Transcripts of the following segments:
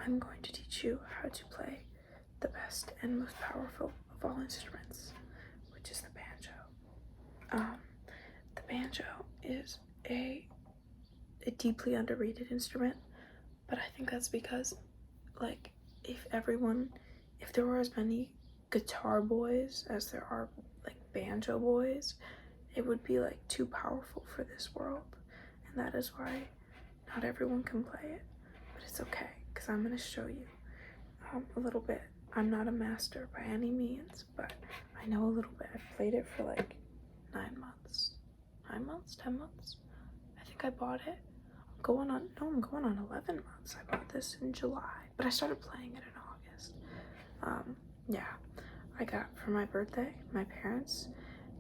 I'm going to teach you how to play the best and most powerful of all instruments, which is the banjo. The banjo is a deeply underrated instrument, but I think that's because, like, if there were as many guitar boys as there are like banjo boys, it would be like too powerful for this world, and that is why not everyone can play it. But it's okay, because I'm going to show you a little bit. I'm not a master by any means, but I know a little bit. I've played it for like 9 months. 9 months? 10 months? I think I bought it. I'm going on 11 months. I bought this in July, but I started playing it in August. Yeah, I got, for my birthday, my parents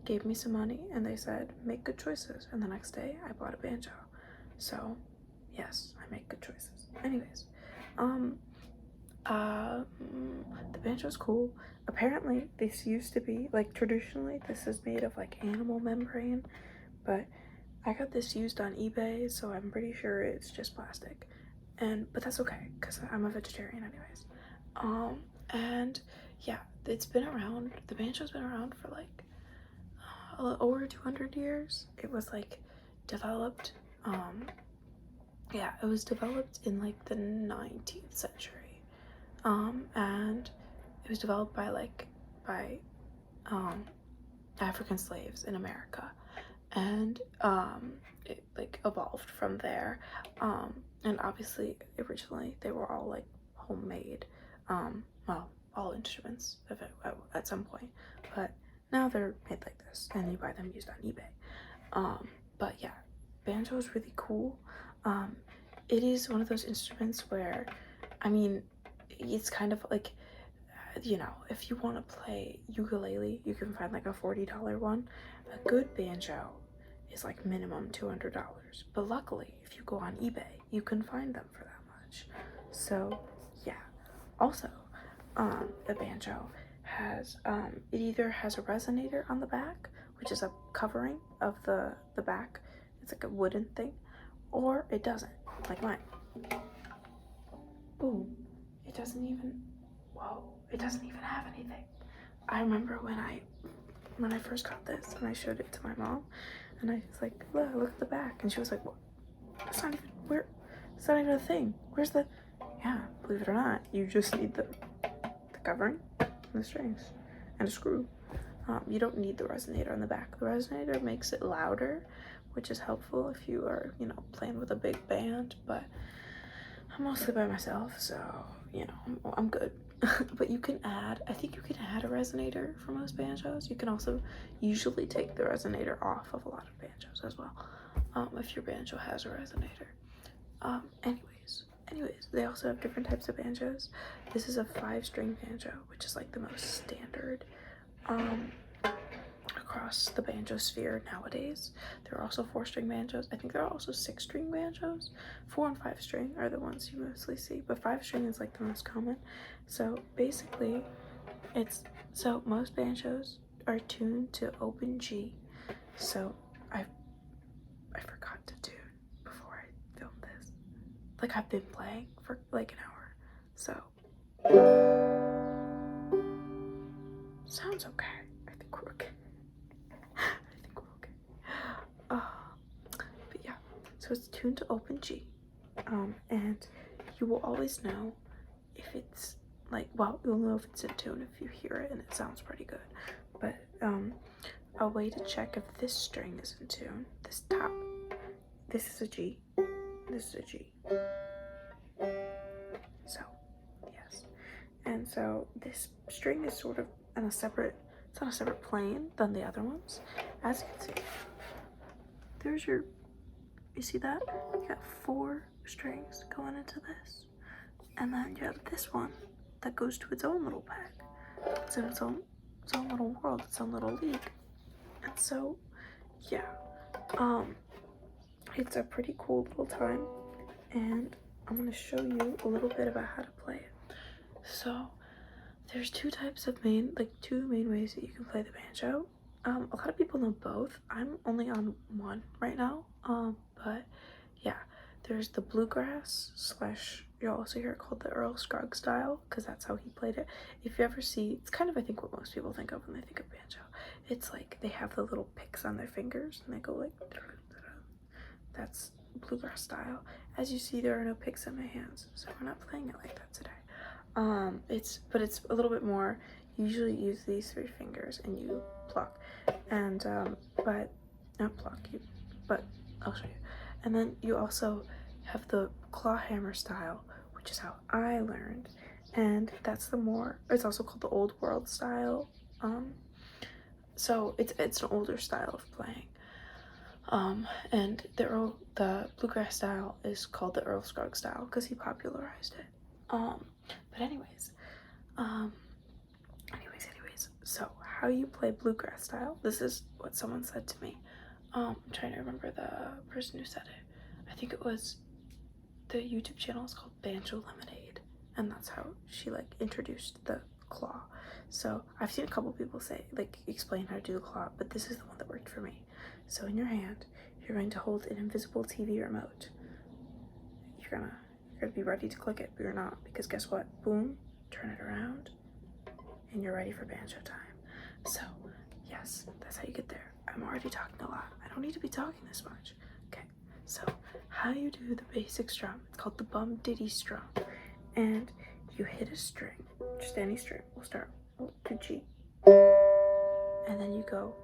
gave me some money and they said, make good choices. And the next day I bought a banjo. So yes, I make good choices. Anyways, the banjo is cool. Apparently this used to be, like, traditionally this is made of like animal membrane, but I got this used on eBay, so I'm pretty sure it's just plastic. But that's okay, because I'm a vegetarian anyways. And yeah, it's been around, the banjo's been around for like over 200 years. It was like developed, yeah, it was developed in like the 19th century. And it was developed by African slaves in America. And it like evolved from there. And obviously originally they were all like homemade, well, all instruments at some point, but now they're made like this and you buy them used on eBay. But yeah, banjo is really cool. It is one of those instruments where, I mean, it's kind of like, you know, if you want to play ukulele, you can find like a $40 one. A good banjo is like minimum $200, but luckily if you go on eBay you can find them for that much. So yeah, also the banjo has it either has a resonator on the back, which is a covering of the back, it's like a wooden thing, or it doesn't, like mine. Ooh, it doesn't even, whoa, it doesn't even have anything. I remember when I first got this and I showed it to my mom and I was like, look at the back, and she was like, what? That's not even, where, it's not even a thing. Where's the, yeah, believe it or not, you just need the covering and the strings and a screw. You don't need the resonator on the back. The resonator makes it louder, which is helpful if you are, you know, playing with a big band, but I'm mostly by myself, so, you know, I'm good. But you can add, I think you can add a resonator for most banjos. You can also usually take the resonator off of a lot of banjos as well, if your banjo has a resonator. Anyways, they also have different types of banjos. This is a 5-string banjo, which is like the most standard across the banjo sphere nowadays. There are also 4-string banjos. I think there are also 6-string banjos. 4 and 5-string are the ones you mostly see, but 5-string is like the most common. So basically, so most banjos are tuned to open G. So I forgot to tune before I filmed this. Like, I've been playing for like an hour, so sounds okay. I think we're okay. But yeah, so it's tuned to open G, and you will always know if it's like, well, you'll know if it's in tune if you hear it and it sounds pretty good. But a way to check if this string is in tune, this top, this is a G, this is a G. So yes, and so this string is sort of on a separate, it's on a separate plane than the other ones. As you can see, there's your, you see that? You got 4 strings going into this, and then you have this one that goes to its own little peg. It's in its own little world, its own little league. And so yeah, it's a pretty cool little time, and I'm gonna show you a little bit about how to play it. So there's two main ways that you can play the banjo. A lot of people know both. I'm only on one right now. But yeah, there's the bluegrass / you'll also hear it called the Earl Scruggs style, because that's how he played it. If you ever see, it's kind of I think what most people think of when they think of banjo. It's like they have the little picks on their fingers and they go like, that's bluegrass style. As you see, there are no picks in my hands, so we're not playing it like that today. But it's a little bit more. You usually use these 3 fingers and you pluck, and but not pluck you, but I'll show you. And then you also have the claw hammer style, which is how I learned, and that's the more. It's also called the old world style. So it's an older style of playing. And the bluegrass style is called the Earl Scruggs style because he popularized it. But anyways, so how you play bluegrass style, this is what someone said to me. I'm trying to remember the person who said it. I think it was, the YouTube channel is called Banjo Lemonade, and that's how she like introduced the claw. So I've seen a couple people say, like, explain how to do the claw, but this is the one that worked for me. So in your hand, you're going to hold an invisible TV remote. You're gonna be ready to click it, but you're not, because guess what? Boom, turn it around, and you're ready for banjo time. So yes, that's how you get there. I'm already talking a lot. I don't need to be talking this much. Okay, so how you do the basic strum, it's called the bum diddy strum, and you hit a string, just any string. We'll start to G, and then you go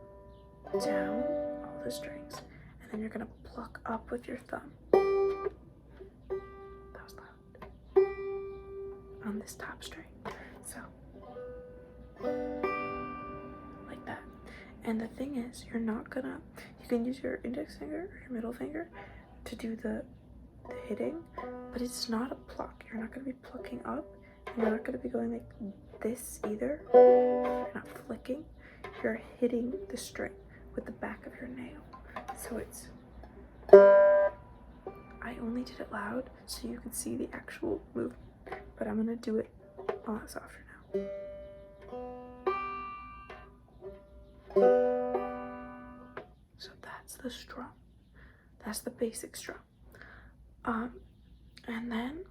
down all the strings, and then you're gonna pluck up with your thumb. That was loud. On this top string, so like that. And the thing is, you're not gonna, you can use your index finger or your middle finger to do the hitting, but it's not a pluck. You're not gonna be plucking up, and you're not gonna be going like this either. You're not flicking, you're hitting the string with the back of your nail. So it's, I only did it loud so you can see the actual movement, but I'm gonna do it a lot softer now. So that's the strum. That's the basic strum. And then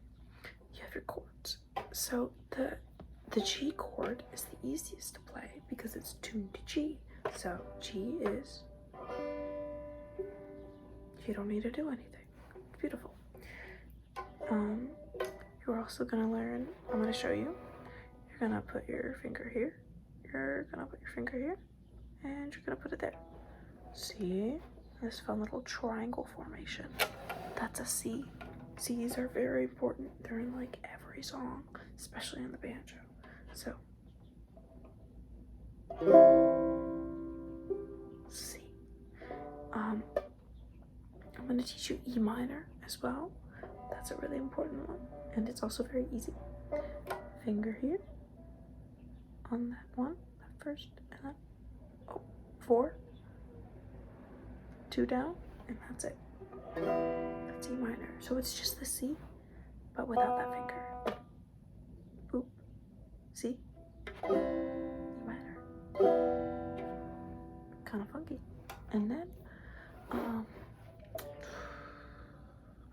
you have your chords. So the G chord is the easiest to play because it's tuned to G. So G is, you don't need to do anything. It's beautiful. You're also gonna learn, I'm gonna show you. You're gonna put your finger here. You're gonna put your finger here, and you're gonna put it there. See this fun little triangle formation? That's a C. C's are very important. They're in like every song, especially in the banjo. So C. I'm gonna teach you E minor as well. That's a really important one, and it's also very easy. Finger here on that one, that first, and then 4, 2 down, and that's it. That's E minor. So it's just the C, but without that finger. Boop. See? E minor. Kind of funky. And then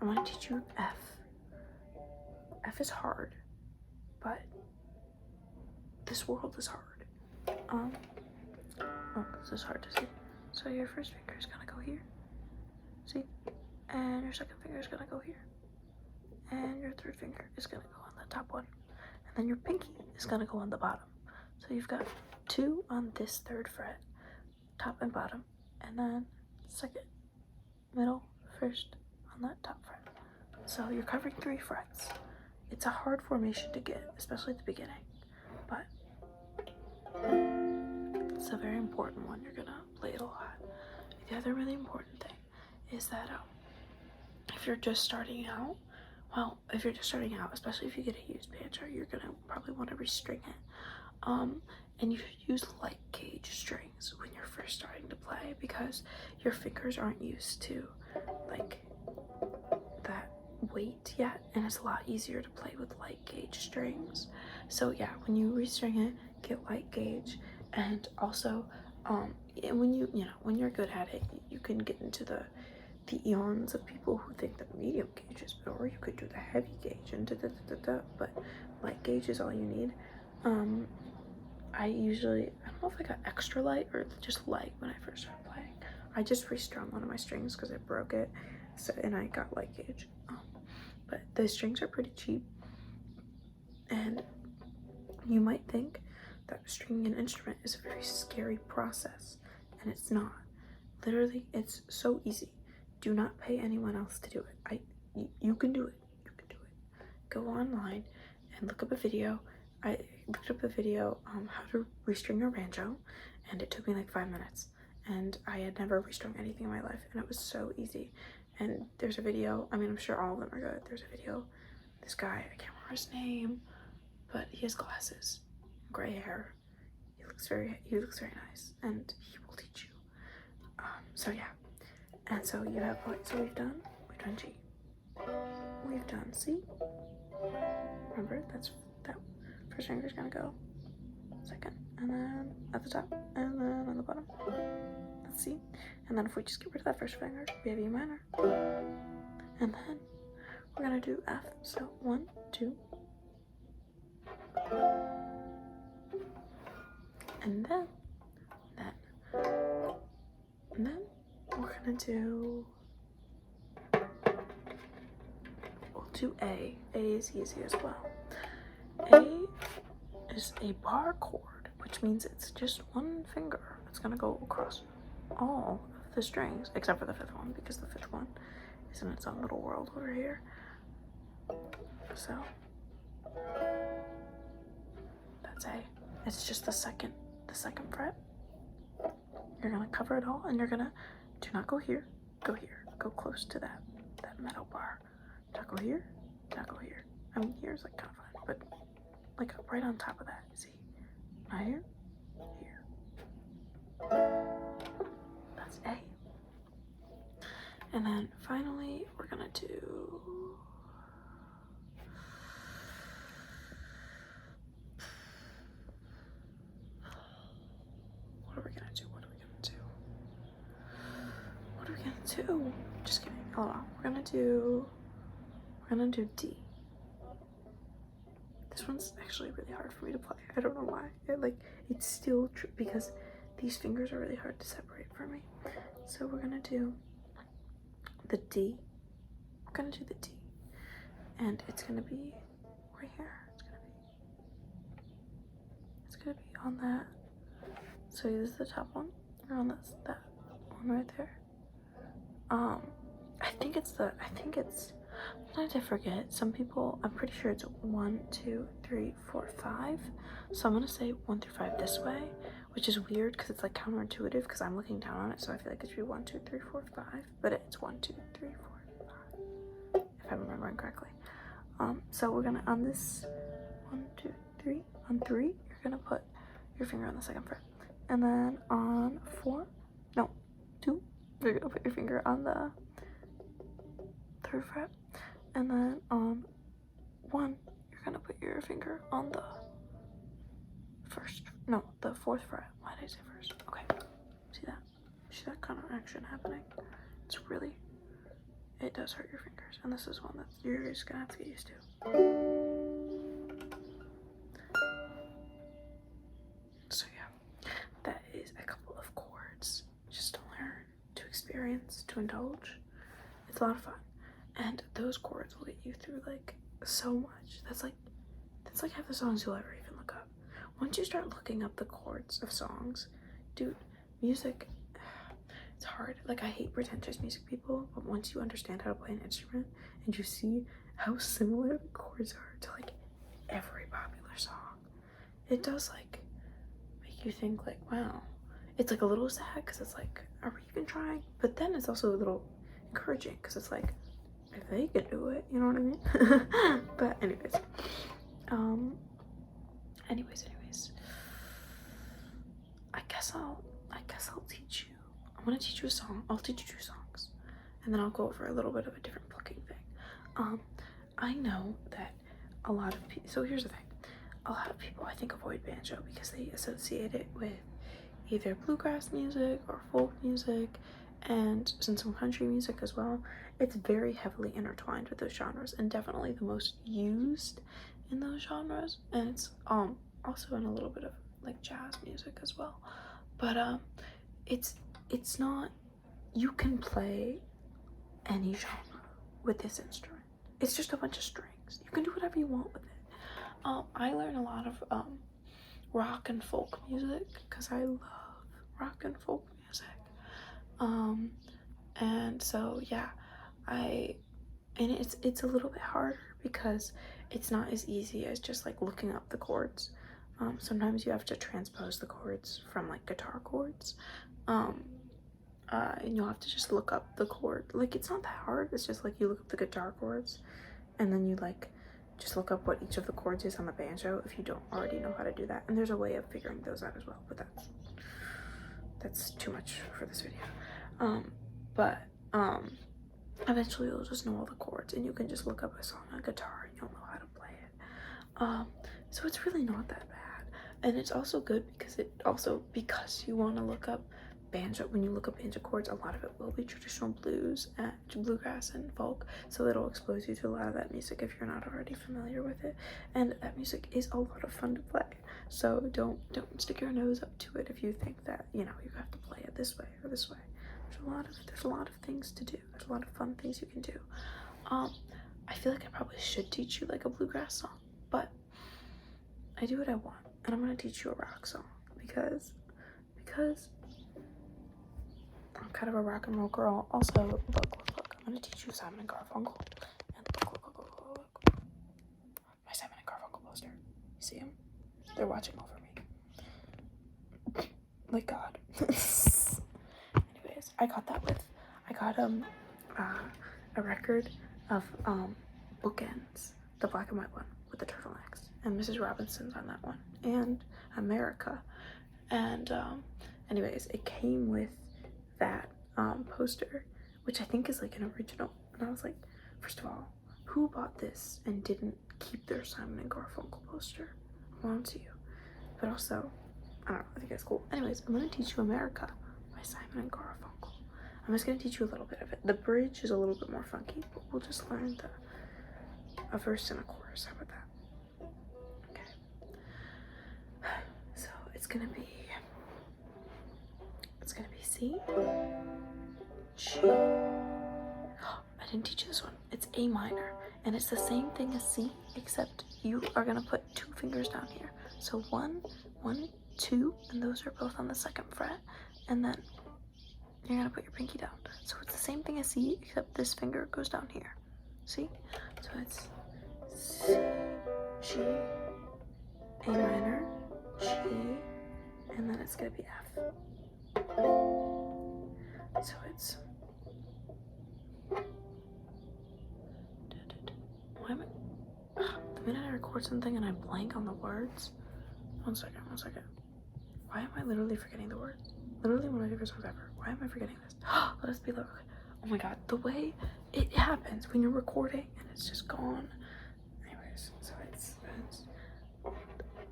I'm gonna teach you F. F is hard, but this world is hard. This is hard to see. So your first finger is gonna go here. See? And your second finger is gonna go here. And your third finger is gonna go on the top one. And then your pinky is gonna go on the bottom. So you've got 2 on this 3rd fret, top and bottom, and then 2nd, middle, 1st on that top fret. So you're covering 3 frets. It's a hard formation to get, especially at the beginning, but it's a very important one. You're gonna play it a lot. The other really important thing is that if you're just starting out, especially if you get a used banjo, you're gonna probably want to restring it. And you should use light gauge strings when you're first starting to play, because your fingers aren't used to like that weight yet, and it's a lot easier to play with light gauge strings. So yeah, when you restring it, get light gauge, and also when you're good at it, you can get into the the eons of people who think that medium gauge is better, or you could do the heavy gauge and but light gauge is all you need. I don't know if I got extra light or just light when I first started playing. I just restrung one of my strings because I broke it, so, and I got light gauge. But the strings are pretty cheap, and you might think that stringing an instrument is a very scary process, and it's not. Literally, it's so easy. Do not pay anyone else to do it. You can do it. You can do it. Go online and look up a video. I looked up a video how to restring a banjo, and it took me like 5 minutes. And I had never restrung anything in my life, and it was so easy. And there's a video. I mean, I'm sure all of them are good. There's a video. This guy, I can't remember his name, but he has glasses, gray hair. He looks very nice, and he will teach you. So yeah, and so you have we've done G, we've done C. Remember, that first finger is gonna go second, and then at the top, and then on the bottom. That's C. And then if we just get rid of that first finger, we have E minor. And then we're gonna do F. So 1, 2, and then we're gonna do, we'll do A. A is easy as well. A is a bar chord, which means it's just one finger. It's gonna go across all of the strings, except for the fifth one, because the fifth one is in its own little world over here. So that's A. It's just the second fret. You're gonna cover it all, and you're gonna, do not go here, go here, go close to that metal bar. Do not go here, do not go here. I mean, here's like kind of fun, but like right on top of that, see? Not here, here. That's A. And then finally, we're gonna do, what are we gonna do? Just kidding. Hold on. We're gonna do D. This one's actually really hard for me to play. I don't know why. It's still true because these fingers are really hard to separate for me. So we're gonna do the D. We're gonna do the D, and it's gonna be right here. It's gonna be on that. So this is the top one. Or on that one right there. Sometimes I forget. Some people, I'm pretty sure it's 1, 2, 3, 4, 5. So I'm gonna say 1 through 5 this way, which is weird because it's like counterintuitive because I'm looking down on it. So I feel like it should be 1, 2, 3, 4, 5, but it's 1, 2, 3, 4, 5, if I'm remembering correctly. So we're gonna, on this 1, 2, 3, on 3, you're gonna put your finger on the second fret, and then on 2, you're gonna put your finger on the third fret, and then on 1, you're gonna put your finger on the the fourth fret. Why did I say first? Okay, see that kind of action happening? It does hurt your fingers, and this is one that you're just gonna have to get used to. So yeah, that is a couple of chords just to learn, to experience, to indulge. It's a lot of fun, and those chords will get you through like so much. That's like half the songs you'll ever even look up. Once you start looking up the chords of songs, dude, music, it's hard. Like, I hate pretentious music people, but once you understand how to play an instrument and you see how similar the chords are to like every popular song, it does like make you think like, wow. It's like a little sad because it's like, are we even trying? But then it's also a little encouraging because it's like, if they could do it, you know what I mean? But anyways, I guess I'll teach you. I'm gonna teach you a song. I'll teach you 2 songs, and then I'll go over a little bit of a different plucking thing. I know that a lot of people. So here's the thing: a lot of people I think avoid banjo because they associate it with either bluegrass music or folk music, and some country music as well. It's very heavily intertwined with those genres, and definitely the most used in those genres. And it's also in a little bit of like jazz music as well. But it's not, you can play any genre with this instrument. It's just a bunch of strings. You can do whatever you want with it. I learn a lot of rock and folk music because I love rock and folk music. And so yeah, and it's a little bit harder because it's not as easy as just like looking up the chords. Sometimes you have to transpose the chords from like guitar chords. And you'll have to just look up the chord. Like, it's not that hard. It's just like you look up the guitar chords and then you like just look up what each of the chords is on the banjo if you don't already know how to do that. And there's a way of figuring those out as well, but that's too much for this video. But eventually you'll just know all the chords and you can just look up a song on guitar and you'll know how to play it. So it's really not that bad. And it's also good because you want to look up banjo. When you look up banjo chords, a lot of it will be traditional bluegrass and folk, so it'll expose you to a lot of that music if you're not already familiar with it. And that music is a lot of fun to play, so don't stick your nose up to it if you think that, you know, you have to play it this way or this way. There's a lot of things to do. There's a lot of fun things you can do. I feel like I probably should teach you like a bluegrass song, but I do what I want, and I'm gonna teach you a rock song because I'm kind of a rock and roll girl. Also, look, I'm gonna teach you Simon and Garfunkel. And look. My Simon and Garfunkel poster. You see him? They're watching over me. Like God. Anyways, I got a record of Bookends, the black and white one with the turtlenecks, and Mrs. Robinson's on that one, and America. And anyways, it came with that poster, which I think is like an original. And I was like, first of all, who bought this and didn't keep their Simon and Garfunkel poster? On to you. But also, I don't know, I think it's cool. Anyways, I'm gonna teach you America by Simon and Garfunkel. I'm just gonna teach you a little bit of it. The bridge is a little bit more funky, but we'll just learn a verse and a chorus. How about that? Okay. So it's gonna be C, G. I didn't teach you this one. It's A minor, and it's the same thing as C, except you are gonna put 2 fingers down here. So 1, 2, and those are both on the 2nd fret, and then you're gonna put your pinky down. So it's the same thing as C, except this finger goes down here. See? So it's C, G, A minor, G, and then it's gonna be F. So it's the minute I record something and I blank on the words. One second. Why am I literally forgetting the words? Literally one of my favorite songs ever. Why am I forgetting this? Let us be low. Oh my god, the way it happens when you're recording and it's just gone. Anyways, so it's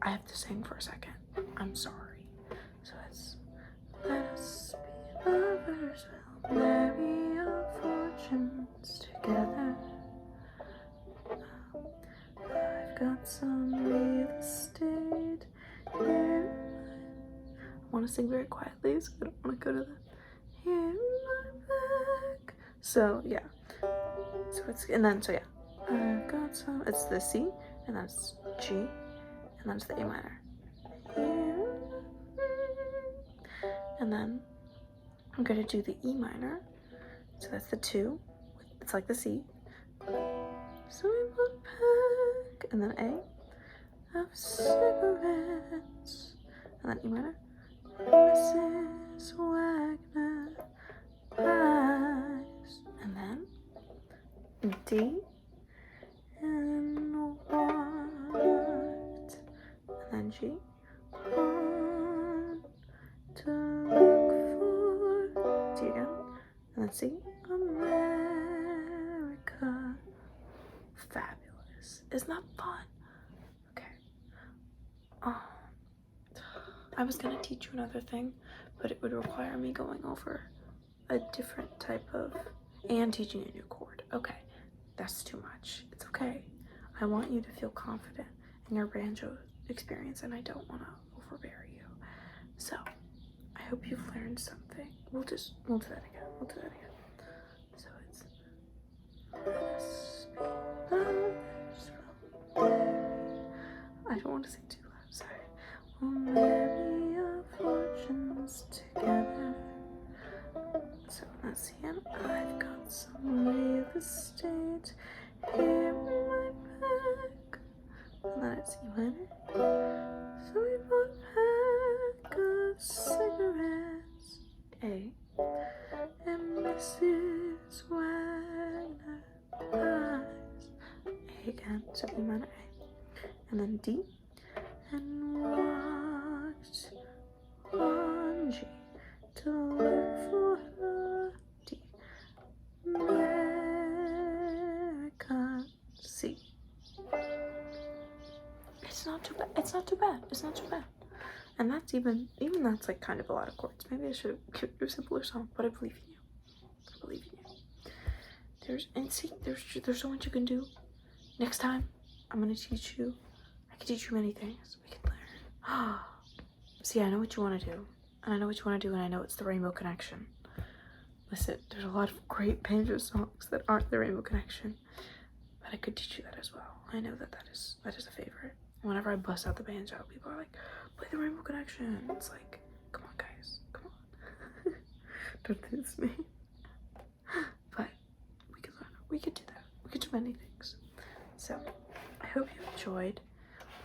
I have to sing for a second. I'm sorry. So it's let us be lovers, we'll marry our fortunes together. I've got some real estate here. I want to sing very quietly, so I don't want to go to the here in my back. So yeah. So yeah. I've got some. It's the C, and then it's G, and then it's the A minor. And then I'm gonna do the E minor. So that's the 2. It's like the C. So we put back, and then A of cigarettes, and then E minor. Mrs. Wagner pies, and then D and what, and then G. Want to look for D again, and then C. America. Fabulous. Isn't that fun? Okay. I was gonna teach you another thing, but it would require me going over a different type of, and teaching a new chord. Okay, that's too much. It's okay. I want you to feel confident in your banjo experience, and I don't want to overbear you. So, I hope you've learned something. We'll do that again. We'll do that again. So it's this lovers from Mary. I don't want to sing too loud, sorry. We'll marry our fortunes together. So let's see, and I've got some real estate here in my bag. And then it's E minor. So we bought a pack of cigarettes, A. And Mrs. Wagner buys A again, so E minor A. And then D. And walked on G to look for the D. American C. It's not too bad. It's not too bad. It's not too bad. And that's even that's like kind of a lot of chords. Maybe I should have given you a simpler song, but I believe in you. I believe in you. There's so much you can do. Next time, I'm gonna teach you. I can teach you many things. We can learn. See, I know what you want to do, and I know what you want to do, and I know it's the Rainbow Connection. Listen, there's a lot of great banjo songs that aren't the Rainbow Connection, but I could teach you that as well. I know that is a favorite. Whenever I bust out the banjo, people are like, play the Rainbow Connection. It's like, come on, guys, come on. Don't diss me. But we could learn. We could do that. We could do many things. So, I hope you enjoyed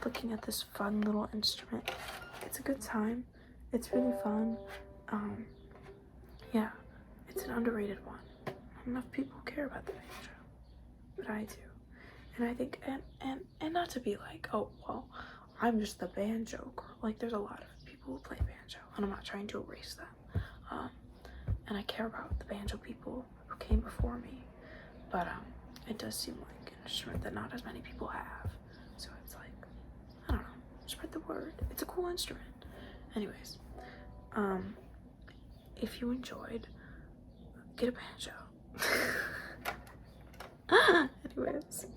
looking at this fun little instrument. It's a good time. It's really fun. Yeah, it's an underrated one. Not enough people care about the banjo, but I do. And I think, and not to be like, oh, well, I'm just the banjo girl. Like, there's a lot of people who play banjo, and I'm not trying to erase them. And I care about the banjo people who came before me, but it does seem like an instrument that not as many people have. So it's like, I don't know, spread the word. It's a cool instrument. Anyways, if you enjoyed, get a banjo. Anyways.